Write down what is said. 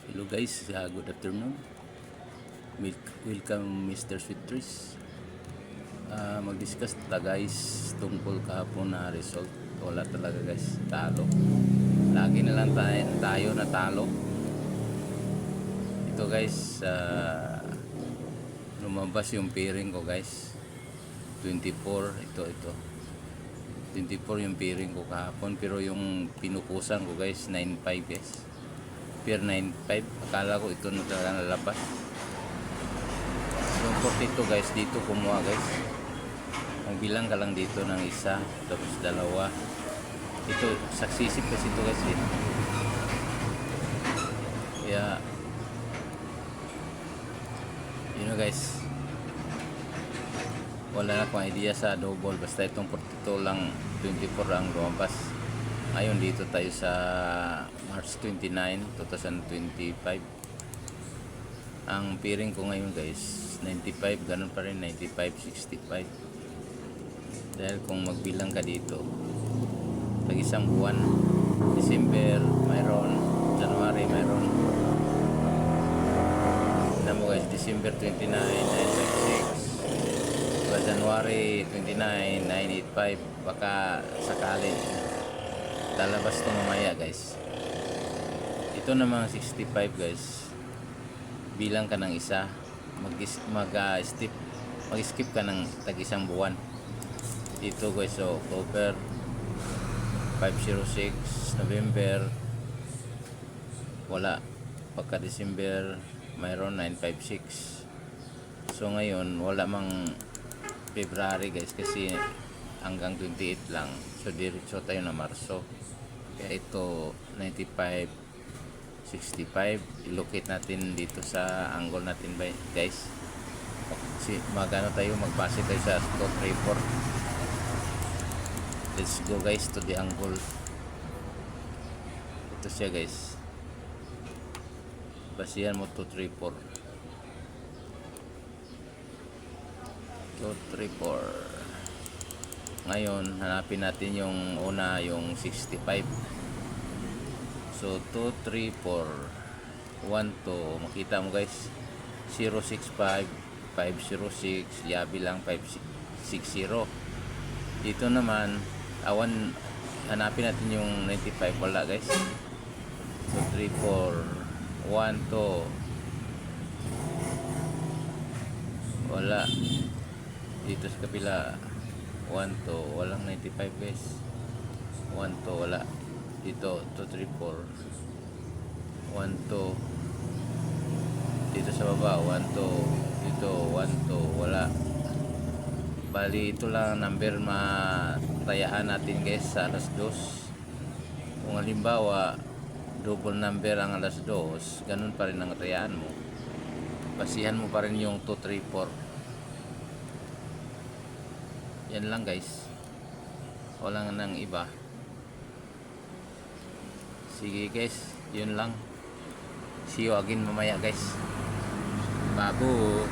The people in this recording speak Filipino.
Hello guys, good afternoon. Welcome Mr. Sweet Trees. Mag-discuss ta guys tungkol kahapon na result. Wala talaga guys, talo. Lagi na lang tayo na talo. Ito guys, lumabas yung pairing ko guys. 24, ito. 24 yung pairing ko kahapon, pero yung pinukusan ko guys, 9.5 guys. Pair 9.5, akala ko ito na talaga nalabas. Yung 42 guys, dito kumuha guys. Magbilang ka lang dito ng isa, tapos dalawa. Ito, successive kasi ito guys. Kaya, you know guys, wala na akong idea sa double. Basta itong 42 lang, 24 ang lumabas. Ngayon dito tayo sa March 29, 2025. Ang pairing ko ngayon guys, 95, ganun pa rin, 95, 65. Dahil kung magbilang ka dito, pag isang buwan, December mayroon, January mayroon. Tignan mo guys, December 29, 956. January 29, 985. Baka sakali lalabas ito mamaya guys. Ito namang 65 guys, bilang ka ng isa, mag-skip ka ng tag-isang buwan. Dito guys, so October 506, November wala, pagka December mayroon 956. So ngayon wala mang February guys, kasi hanggang 28 lang. So diretso tayo na Marso. Kaya ito 95, 65. I-locate natin dito sa angle natin guys. Magano tayo, magbase tayo sa 234. Let's go guys to the angle. Ito siya guys. Basihan mo 234. 234. Ngayon, hanapin natin yung una, yung 65. So, 2, 3, 4, 1, 2. Makita mo guys, 065, 506, yabi lang 560. Dito naman, hanapin natin yung 95. Wala guys. So, 3, 4, 1, 2. Wala. Dito sa kapila, 1, 2, walang 95 guys. 1, 2, wala. Dito 2, 3, 4, 1, 2. Dito sa baba 1, 2. Dito 1, 2, wala. Bali ito lang number matayahan natin guys sa alas 2. Kung halimbawa double number ang alas 2, ganun pa rin ang tayahan mo. Basihan mo pa rin yung 2, 3, 4. Yan lang guys, wala nang iba. Sige guys, yun lang. See you again mamaya guys. Babu.